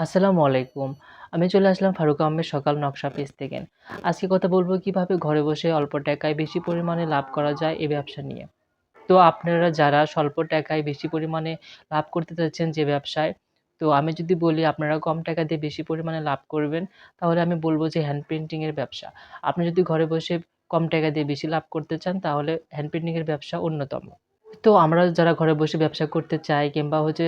আসসালামু আলাইকুম। আমি চলে আসলাম ফারুক আহমেদ সকাল নকশা পেজ থেকে। আজকে কথা বলব কিভাবে ঘরে বসে অল্প টাকায় বেশি পরিমাণে লাভ করা যায় এই ব্যবসা নিয়ে। তো আপনারা যারা স্বল্প টাকায় বেশি পরিমাণে লাভ করতে চাচ্ছেন যে ব্যবসায়, তো আমি যদি বলি আপনারা কম টাকা দিয়ে বেশি পরিমাণে লাভ করবেন, তাহলে আমি বলব যে হ্যান্ড পেইন্টিং এর ব্যবসা। আপনি যদি ঘরে বসে কম টাকা দিয়ে বেশি লাভ করতে চান, তাহলে হ্যান্ড পেইন্টিং এর ব্যবসা অন্যতম। তো আমরা যারা ঘরে বসে ব্যবসা করতে চাই কিংবা হচ্ছে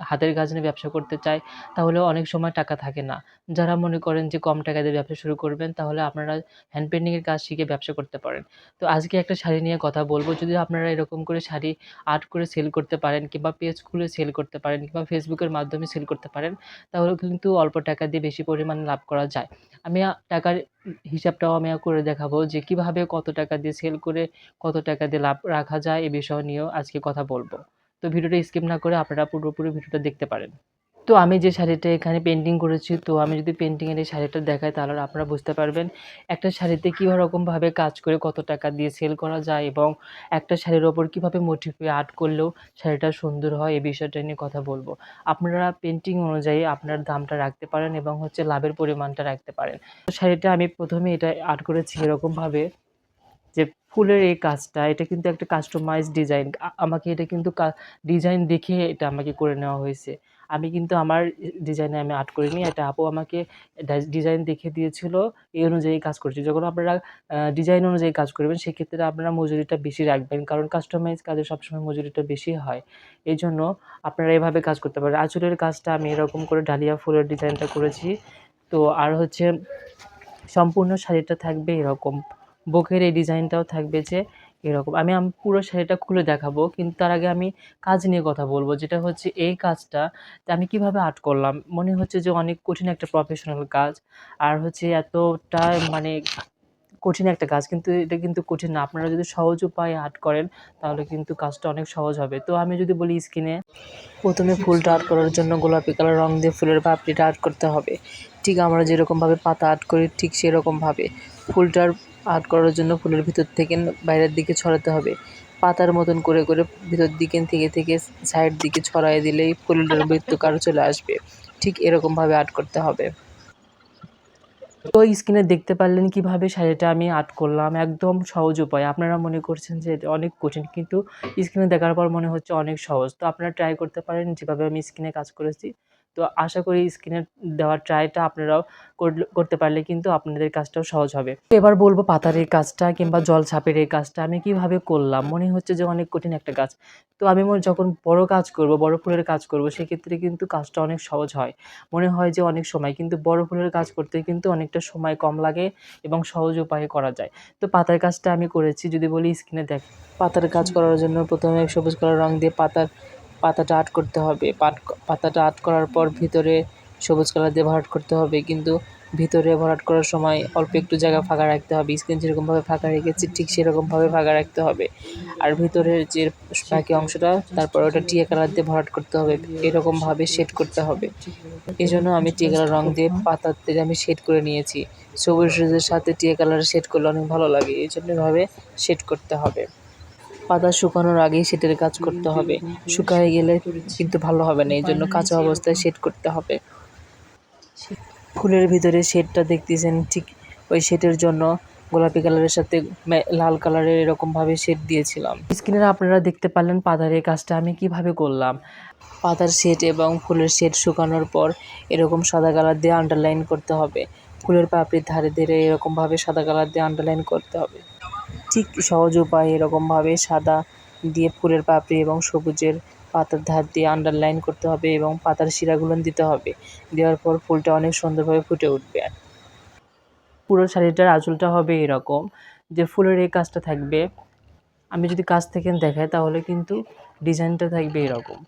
হাতের কাজ নিয়ে ব্যবসা করতে চাই, তাহলে অনেক সময় টাকা থাকে না। যারা মনে করেন যে কম টাকা দিয়ে ব্যবসা শুরু করবেন, তাহলে আপনারা হ্যান্ড পেইন্টিং এর কাজ শিখে ব্যবসা করতে পারেন। তো আজকে একটা শাড়ি নিয়ে কথা বলব। যদি আপনারা এরকম করে শাড়ি আর্ট করে সেল করতে পারেন কিংবা পেজ খুলে সেল করতে পারেন কিংবা Facebook এর মাধ্যমে সেল করতে পারেন, তাহলে কিন্তু অল্প টাকা দিয়ে বেশি পরিমাণে লাভ করা যায়। আমি টাকার হিসাবটাও আমি করে দেখাবো যে কিভাবে কত টাকা দিয়ে সেল করে কত টাকা দিয়ে লাভ রাখা যায় এ বিষয় নিয়েও আজকে কথা বলব। তো ভিডিওটা স্কিপ না করে আপনারা পুরোপুরি ভিডিওটা দেখতে পারেন। তো আমি যে শাড়িটা এখানে পেইন্টিং করেছি, তো আমি যদি পেইন্টিং এর এই শাড়িটা দেখাই তাহলে আপনারা বুঝতে পারবেন একটা শাড়িতে কি রকমভাবে কাজ করে কত টাকা দিয়ে সেল করা যায় এবং একটা শাড়ির ওপর কিভাবে মোটিফে আর্ট করলেও শাড়িটা সুন্দর হয় এই বিষয়টা নিয়ে কথা বলব। আপনারা পেইন্টিং অনুযায়ী আপনার দামটা রাখতে পারেন এবং হচ্ছে লাভের পরিমাণটা রাখতে পারেন। তো শাড়িটা আমি ১ম এ এটা আর্ট করেছি এরকমভাবে যে ফুলের এই কাজটা, এটা কিন্তু একটা কাস্টমাইজ ডিজাইন। আমাকে এটা কিন্তু ডিজাইন দেখে এটা আমাকে করে নেওয়া হয়েছে। আমি কিন্তু আমার ডিজাইনে আমি আর্ট করিনি। এটা আপু আমাকে ডিজাইন দেখে দিয়েছিল, এই অনুযায়ী কাজ করেছি। যখন আপনারা ডিজাইন অনুযায়ী কাজ করবেন, সেক্ষেত্রে আপনারা মজুরিটা বেশি রাখবেন। কারণ কাস্টমাইজ কাজে সবসময় মজুরিটা বেশি হয়। এজন্য আপনারা এভাবে কাজ করতে পারেন। আঁচলের কাজটা আমি এরকম করে ডালিয়া ফুলের ডিজাইনটা করেছি। তো আর হচ্ছে সম্পূর্ণ শাড়িটা থাকবে এরকম। বুকের এই ডিজাইনটাও থাকবে যে এরকম। আমি পুরো শাড়িটা খুলে দেখাবো। কিন্তু তার আগে আমি কাজ নিয়ে কথা বলব। যেটা হচ্ছে এই কাজটা যে আমি কিভাবে আর্ট করলাম। মনে হচ্ছে যে অনেক কঠিন একটা প্রফেশনাল কাজ। আর হচ্ছে এতটা মানে কঠিন একটা কাজ। কিন্তু এটা কিন্তু কঠিন না। আপনারা যদি সহজ উপায়ে আর্ট করেন, তাহলে কিন্তু কাজটা অনেক সহজ হবে। তো আমি যদি বলি স্ক্রিনে ১ম এ ফুলটা আর্ট করার জন্য গোলাপি কালার রং দিয়ে ফুলের পাপড়িটা আর্ট করতে হবে। ঠিক আমরা যেরকমভাবে পাতা আর্ট করি ঠিক সেরকমভাবে। ফুলটার আর্ট করার জন্য ফুলের ভিতর থেকে বাইরের দিকে ছড়াতে হবে। পাতার মতন করে ভিতর দিকে থেকে সাইড দিকে ছড়ায় দিলেই ফুলটার বৃত্তাকার চলে আসবে। ঠিক এরকমভাবে আর্ট করতে হবে। তো স্ক্রিনে দেখতে পারলেন কিভাবে শাড়িটা আমি আর্ট করলাম। একদম সহজ উপায়। আপনারা মনে করছেন যে এটা অনেক কঠিন, কিন্তু স্ক্রিনে দেখার পর মনে হচ্ছে অনেক সহজ। তো আপনারা ট্রাই করতে পারেন যেভাবে আমি স্ক্রিনে কাজ করেছি। তো আশা করি স্ক্রিনে দেওয়ার ট্রাইটা আপনারাও করতে পারলে কিন্তু আপনাদের কাজটাও সহজ হবে। এবার বলব পাতার এই কাজটা কিংবা জলছাপের এই কাজটা আমি কিভাবে করলাম। মনে হচ্ছে যে অনেক কঠিন একটা কাজ। তো আমি যখন বড় কাজ করব, বড় ফুলের কাজ করব, সেক্ষেত্রে কিন্তু কাজটা অনেক সহজ হয়। মনে হয় যে অনেক সময়, কিন্তু বড় ফুলের কাজ করতে কিন্তু অনেকটা সময় কম লাগে এবং সহজ উপায়ে করা যায়। তো পাতার কাজটা আমি করেছি, যদি বলি স্ক্রিনে পাতার কাজ করার জন্য ১ম এ সবুজ কালার রং দিয়ে পাতাটা আর্ট করতে হবে। পাতাটা আর্ট করার পর ভিতরে সবুজ কালার দিয়ে ভরাট করতে হবে। কিন্তু ভিতরে ভরাট করার সময় অল্প একটু জায়গা ফাঁকা রাখতে হবে। স্ক্রিন যেরকমভাবে ফাঁকা রেখেছি ঠিক সেরকমভাবে ফাঁকা রাখতে হবে। আর ভিতরের যে বাকি অংশটা তারপর ওটা টিয়া কালার দিয়ে ভরাট করতে হবে। এরকমভাবে শেড করতে হবে। এজন্য আমি টিয়া কালার রং দিয়ে পাতাতে আমি শেড করে নিয়েছি। সবুজের সাথে টিয়া কালারের শেড করলে অনেক ভালো লাগে। এজন্য এভাবে শেড করতে হবে। পাতা শুকানোর আগেই শেডের কাজ করতে হবে। শুকায় গেলে কিন্তু ভালো হবে না। এজন্য কাঁচা অবস্থায় শেড করতে হবে। ফুলের ভিতরে শেডটা দেখতেছেন, ঠিক ওই শেডের জন্য গোলাপি কালারের সাথে লাল কালারের এরকমভাবে শেড দিয়েছিলাম। স্ক্রিনে আপনারা দেখতে পারলেন পাতার এই কাজটা আমি কিভাবে করলাম। পাতার শেড এবং ফুলের শেড শুকানোর পর এরকম সাদা কালার দিয়ে আন্ডারলাইন করতে হবে। ফুলের পাপড়ির ধারে ধারে এরকমভাবে সাদা কালার দিয়ে আন্ডারলাইন করতে হবে। ঠিক সহজ উপায়ে এরকমভাবে সাদা দিয়ে ফুলের পাপড়ি এবং সবুজের পাতার ধার দিয়ে আন্ডারলাইন করতে হবে এবং পাতার শিরাগুলো দিতে হবে। দেওয়ার পর ফুলটা অনেক সুন্দরভাবে ফুটে উঠবে। পুরো শাড়িটার আঁচলটা হবে এরকম যে ফুলের এই কাজটা থাকবে। আমি যদি কাছ থেকে দেখাই তাহলে কিন্তু ডিজাইনটা থাকবে এরকম।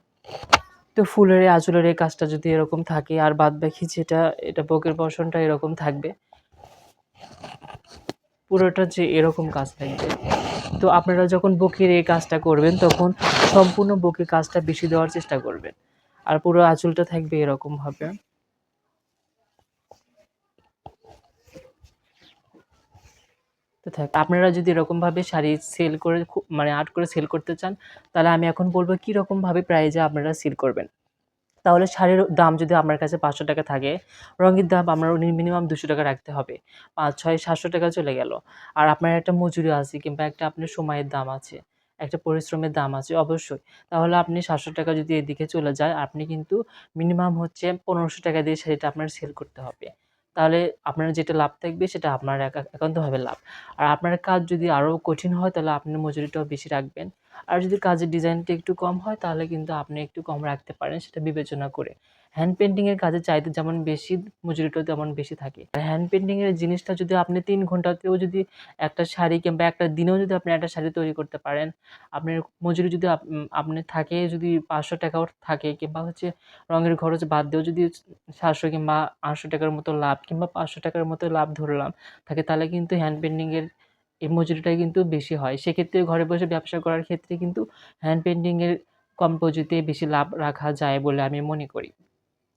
তো ফুলের এই আঁচলের এই কাজটা যদি এরকম থাকে আর বাদবাকি এটা বুকের পোরশনটা এরকম থাকবে। পুরোটা যে এরকম কাজ থাকবে। তো আপনারা যখন বুকের এই কাজটা করবেন তখন সম্পূর্ণ বুকে কাজটা বেশি দেওয়ার চেষ্টা করবেন। আর পুরো আঁচলটা থাকবে এরকমভাবে। তো আপনারা যদি এরকমভাবে শাড়ি সেল করে মানে আর্ট করে সেল করতে চান, তাহলে আমি এখন বলব কিরকমভাবে প্রাইজে আপনারা সেল করবেন। তাহলে শাড়ির দাম যদি আপনার কাছে ৳500 থাকে, রঙের দাম আপনার মিনিমাম ৳200 রাখতে হবে। ৫, ৬, ৳৭০০ চলে গেল। আর আপনার একটা মজুরি আছে কিংবা একটা আপনার সময়ের দাম আছে, একটা পরিশ্রমের দাম আছে অবশ্যই। তাহলে আপনি ৳৭০০ যদি এদিকে চলে যায়, আপনি কিন্তু মিনিমাম হচ্ছে ৳১৫০০ দিয়ে শাড়িটা আপনার সেল করতে হবে। তাহলে আপনার যেটা লাভ থাকবে সেটা আপনার একান্তভাবে লাভ। আর আপনার কাজ যদি আরও কঠিন হয় তাহলে আপনি মজুরিটাও বেশি রাখবেন। আর যদি কাজের ডিজাইনটা একটু কম হয় তাহলে কিন্তু আপনি একটু কম রাখতে পারেন সেটা বিবেচনা করে। হ্যান্ড পেইন্টিং এর কাজের চাহিদা যেমন বেশি, মজুরিটাও তেমন বেশি থাকে। আর হ্যান্ড পেইন্টিং এর জিনিসটা যদি আপনি ৩ ঘন্টাতেও যদি একটা শাড়ি কিংবা একটা দিনেও যদি আপনি একটা শাড়ি তৈরি করতে পারেন, আপনার মজুরি যদি আপনার থাকে যদি ৳৫০০ ও থাকে কিংবা হচ্ছে রঙের খরচ বাদ দিয়েও যদি ৭০০ কিংবা ৳৮০০ র মতো লাভ কিংবা ৳৫০০ র মতো লাভ ধরলাম থাকে, তাহলে কিন্তু হ্যান্ড পেইন্টিং এর এই মজুরিটা কিন্তু বেশি হয়। সেক্ষেত্রে ঘরে বসে ব্যবসা করার ক্ষেত্রে কিন্তু হ্যান্ড পেইন্টিং এর কম পুঁজিতে বেশি লাভ রাখা যায় বলে আমি মনে করি।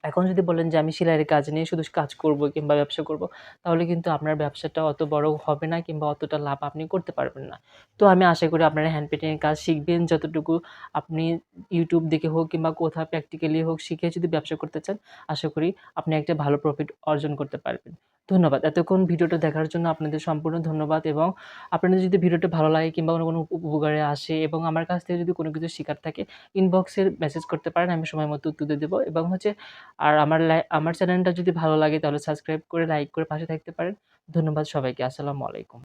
এখন যদি বলেন যে আমি সেলাইয়ের কাজ নিয়ে শুধু কাজ করব কিংবা ব্যবসা করব, তাহলে কিন্তু আপনার ব্যবসাটা অত বড় হবে না কিংবা অতটা লাভ আপনি করতে পারবেন না। তো আমি আশা করি আপনারা হ্যান্ড পেইন্টিং এর কাজ শিখবেন যতটুকু আপনি YouTube দেখে হোক কিংবা কোথাও প্র্যাকটিক্যালি হোক শিখে যদি ব্যবসা করতে চান, আশা করি আপনি একটা ভালো প্রফিট অর্জন করতে পারবেন। ধন্যবাদ। এতক্ষণ ভিডিওটা দেখার জন্য আপনাদের সম্পূর্ণ ধন্যবাদ এবং আপনাদের যদি ভিডিওটা ভালো লাগে কিংবা কোনো উপকারে আসে এবং আমার কাছ থেকে যদি কোনো কিছু শিখার থাকে, ইনবক্সে মেসেজ করতে পারেন। আমি সময় মতো উত্তর দিয়ে দেব এবং হচ্ছে আর আমার চ্যানেলটা যদি ভালো লাগে তাহলে সাবস্ক্রাইব করে লাইক করে পাশে থাকতে পারেন। ধন্যবাদ সবাইকে। আসসালামু আলাইকুম।